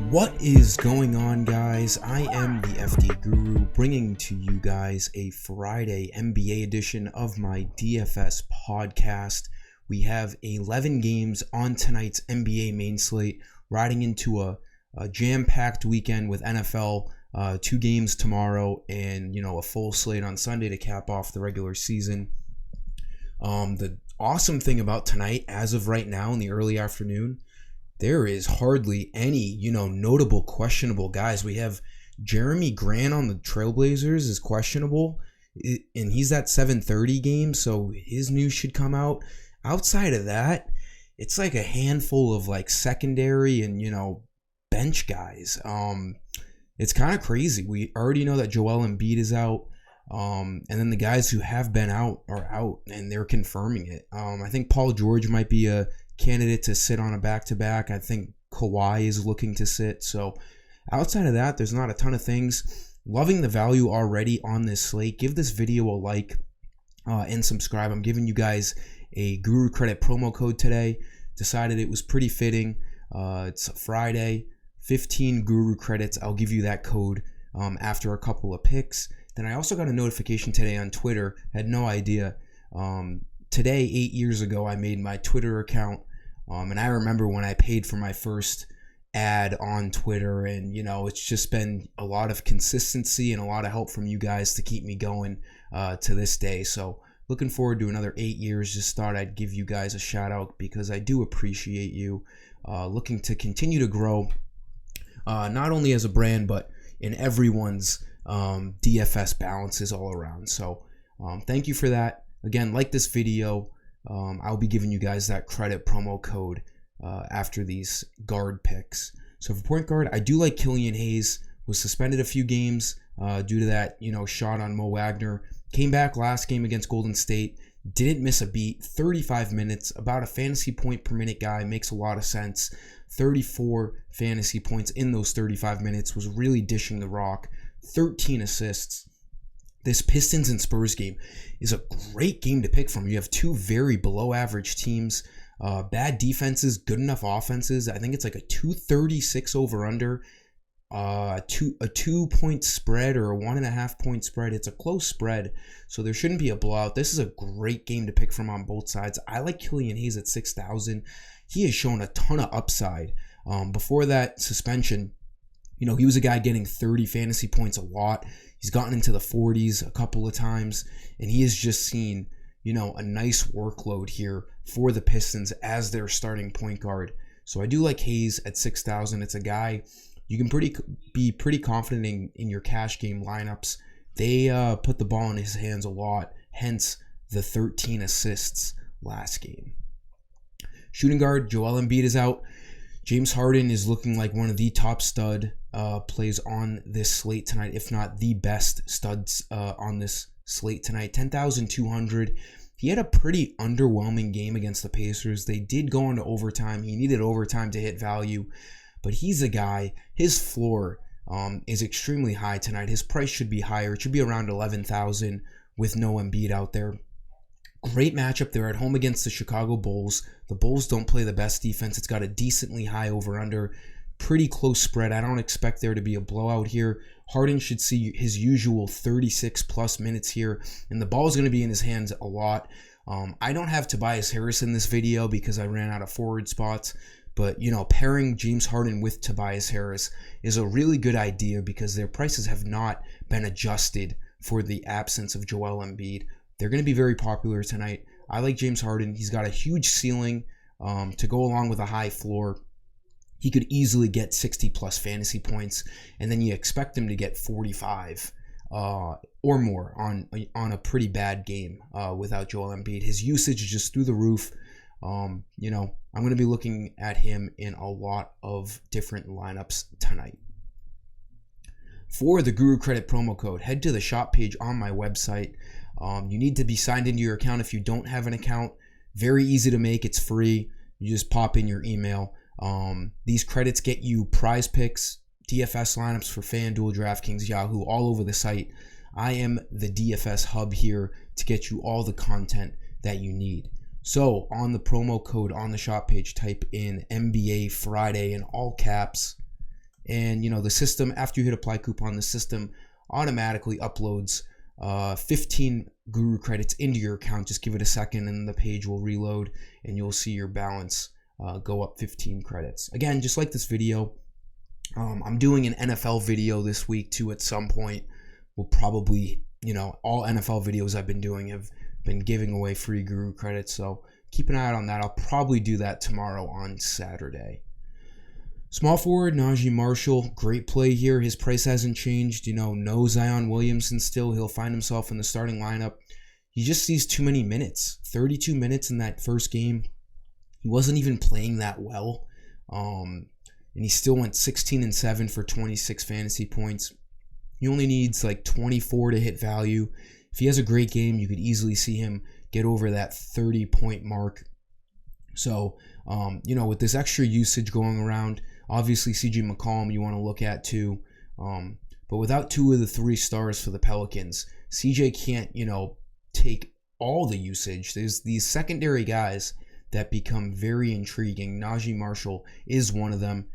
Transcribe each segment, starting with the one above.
What is going on, guys? I am the FD Guru, bringing to you guys a Friday NBA edition of my DFS podcast. We have 11 games on tonight's NBA main slate, riding into a jam-packed weekend with NFL, 2 games tomorrow, and a full slate on Sunday to cap off the regular season. The awesome thing about tonight, as of right now in the early afternoon, there is hardly any, notable questionable guys. We have Jeremy Grant on the Trailblazers is questionable, and he's that 7:30 game, so his news should come out. Outside of that, it's like a handful of secondary and, bench guys. It's kind of crazy. We already know that Joel Embiid is out, and then the guys who have been out are out, and they're confirming it. I think Paul George might be a candidate to sit on a back-to-back. I think Kawhi is looking to sit. So outside of that, there's not a ton of things. Loving the value already on this slate. Give this video a like and subscribe. I'm giving you guys a Guru Credit promo code today. Decided it was pretty fitting. It's Friday. 15 Guru Credits. I'll give you that code after a couple of picks. Then I also got a notification today on Twitter. Had no idea. Today, 8 years ago, I made my Twitter account. And I remember when I paid for my first ad on Twitter, and it's just been a lot of consistency and a lot of help from you guys to keep me going to this day. So looking forward to another 8 years. Just thought I'd give you guys a shout out because I do appreciate you. Looking to continue to grow, not only as a brand, but in everyone's DFS balances all around. So thank you for that. Again, like this video. I'll be giving you guys that credit promo code after these guard picks. So for point guard, I do like Killian Hayes. Was suspended a few games due to that, shot on Mo Wagner. Came back last game against Golden State. Didn't miss a beat. 35 minutes, about a fantasy point per minute guy. Makes a lot of sense. 34 fantasy points in those 35 minutes. Was really dishing the rock. 13 assists. This Pistons and Spurs game is a great game to pick from. You have two very below average teams, bad defenses, good enough offenses. I think it's like a 236 over under, a 2-point spread or a 1.5 point spread. It's a close spread, so there shouldn't be a blowout. This is a great game to pick from on both sides. I like Killian Hayes at 6,000. He has shown a ton of upside. Before that suspension, he was a guy getting 30 fantasy points a lot. He's gotten into the 40s a couple of times, and he has just seen, a nice workload here for the Pistons as their starting point guard. So I do like Hayes at 6,000. It's a guy you can be pretty confident in your cash game lineups. They put the ball in his hands a lot, hence the 13 assists last game. Shooting guard, Joel Embiid is out. James Harden is looking like one of the top stud plays on this slate tonight, if not the best studs on this slate tonight. 10,200. He had a pretty underwhelming game against the Pacers. They did go into overtime. He needed overtime to hit value, but he's a guy. His floor is extremely high tonight. His price should be higher. It should be around 11,000 with no Embiid out there. Great matchup. They're at home against the Chicago Bulls. The Bulls don't play the best defense. It's got a decently high over-under. Pretty close spread. I don't expect there to be a blowout here. Harden should see his usual 36-plus minutes here, and the ball is going to be in his hands a lot. I don't have Tobias Harris in this video because I ran out of forward spots, but, pairing James Harden with Tobias Harris is a really good idea because their prices have not been adjusted for the absence of Joel Embiid. They're going to be very popular tonight. I like James Harden. He's got a huge ceiling to go along with a high floor. He could easily get 60-plus fantasy points, and then you expect him to get 45 or more on a pretty bad game without Joel Embiid. His usage is just through the roof. I'm going to be looking at him in a lot of different lineups tonight. For the Guru Credit promo code, head to the shop page on my website. You need to be signed into your account if you don't have an account. Very easy to make. It's free. You just pop in your email. These credits get you prize picks, DFS lineups for FanDuel, DraftKings, Yahoo, all over the site. I am the DFS hub here to get you all the content that you need. So on the promo code on the shop page, type in NBA Friday in all caps. And, the system, after you hit apply coupon, the system automatically uploads 15 Guru credits into your account. Just give it a second and the page will reload and you'll see your balance go up 15 credits. Again, just like this video, I'm doing an NFL video this week too at some point. We'll probably, all NFL videos I've been doing have been giving away free Guru credits. So keep an eye out on that. I'll probably do that tomorrow on Saturday. Small forward, Najee Marshall, great play here. His price hasn't changed. No Zion Williamson still. He'll find himself in the starting lineup. He just sees too many minutes. 32 minutes in that first game. He wasn't even playing that well. And he still went 16-7 for 26 fantasy points. He only needs like 24 to hit value. If he has a great game, you could easily see him get over that 30-point mark. So, with this extra usage going around, obviously CJ McCollum you want to look at too. But without two of the three stars for the Pelicans, CJ can't, take all the usage. There's these secondary guys that become very intriguing. Najee Marshall is one of them.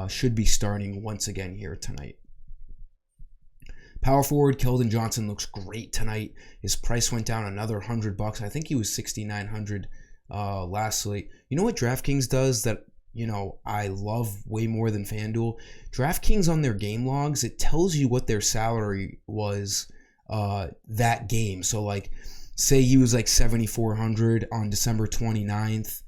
Should be starting once again here tonight. Power forward Keldon Johnson looks great tonight. His price went down another $100. I think he was $6,900 last slate. You know what DraftKings does that I love way more than FanDuel? DraftKings on their game logs, it tells you what their salary was that game. So like, say he was like $7,400 on December 29th.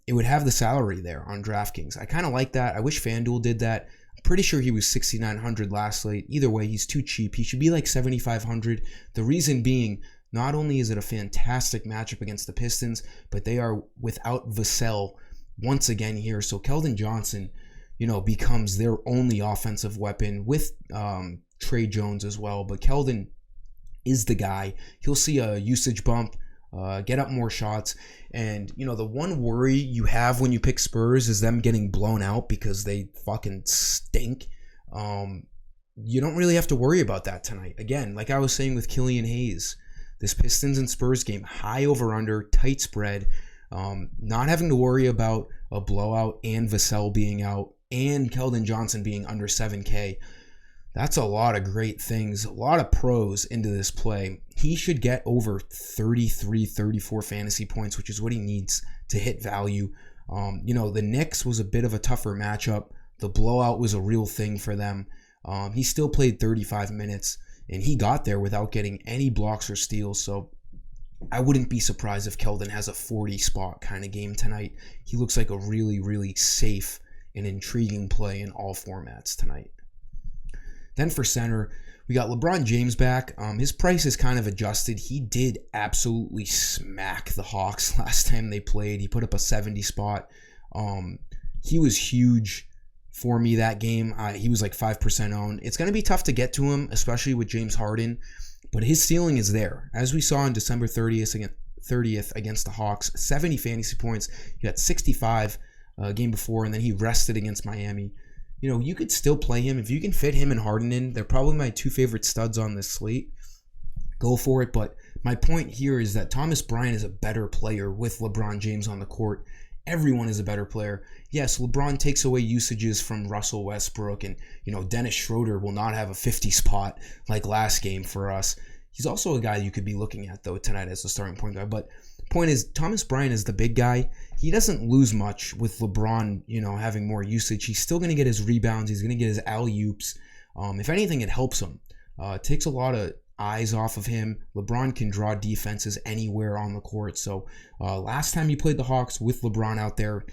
It would have the salary there on DraftKings. I kind of like that. I wish FanDuel did that. I'm pretty sure he was $6,900 last slate. Either way, he's too cheap. He should be like $7,500. The reason being, not only is it a fantastic matchup against the Pistons, but they are without Vassell once again here. So Keldon Johnson, becomes their only offensive weapon with Trey Jones as well. But Keldon is the guy. He'll see a usage bump, get up more shots. And, the one worry you have when you pick Spurs is them getting blown out because they fucking stink. You don't really have to worry about that tonight. Again, like I was saying with Killian Hayes, this Pistons and Spurs game, high over-under, tight spread, not having to worry about a blowout and Vassell being out and Keldon Johnson being under 7K. That's a lot of great things, a lot of pros into this play. He should get over 33, 34 fantasy points, which is what he needs to hit value. The Knicks was a bit of a tougher matchup. The blowout was a real thing for them. He still played 35 minutes, and he got there without getting any blocks or steals. So I wouldn't be surprised if Keldon has a 40-spot kind of game tonight. He looks like a really, really safe and intriguing play in all formats tonight. Then for center, we got LeBron James back. His price is kind of adjusted. He did absolutely smack the Hawks last time they played. He put up a 70 spot. He was huge for me that game. He was like 5% owned. It's going to be tough to get to him, especially with James Harden, but his ceiling is there. As we saw on December 30th against the Hawks, 70 fantasy points. He got 65 game before, and then he rested against Miami. You could still play him. If you can fit him and Harden in, they're probably my two favorite studs on this slate. Go for it. But my point here is that Thomas Bryant is a better player with LeBron James on the court. Everyone is a better player. Yes, LeBron takes away usages from Russell Westbrook, and Dennis Schroeder will not have a 50 spot like last game for us. He's also a guy you could be looking at though tonight as a starting point guard. But point is, Thomas Bryant is the big guy. He doesn't lose much with LeBron, having more usage. He's still going to get his rebounds. He's going to get his alley-oops. If anything, it helps him. It takes a lot of eyes off of him. LeBron can draw defenses anywhere on the court. So last time he played the Hawks with LeBron out there,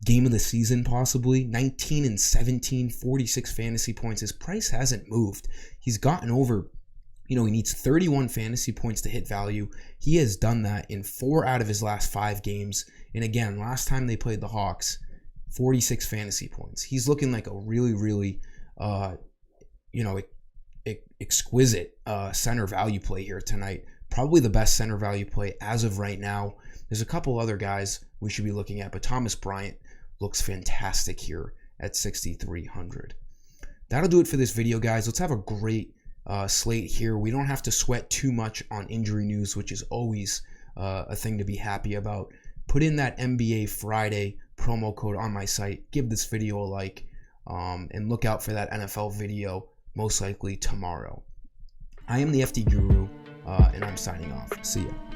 game of the season possibly, 19-17, 46 fantasy points. His price hasn't moved. He's gotten over, he needs 31 fantasy points to hit value. He has done that in 4 out of his last 5 games. And again, last time they played the Hawks, 46 fantasy points. He's looking like a really, really, exquisite center value play here tonight. Probably the best center value play as of right now. There's a couple other guys we should be looking at, but Thomas Bryant looks fantastic here at 6,300. That'll do it for this video, guys. Let's have a great slate here. We don't have to sweat too much on injury news, which is always a thing to be happy about. Put in that NBA Friday promo code on my site. Give this video a like, and look out for that NFL video most likely tomorrow. I am the FD Guru, and I'm signing off. See ya.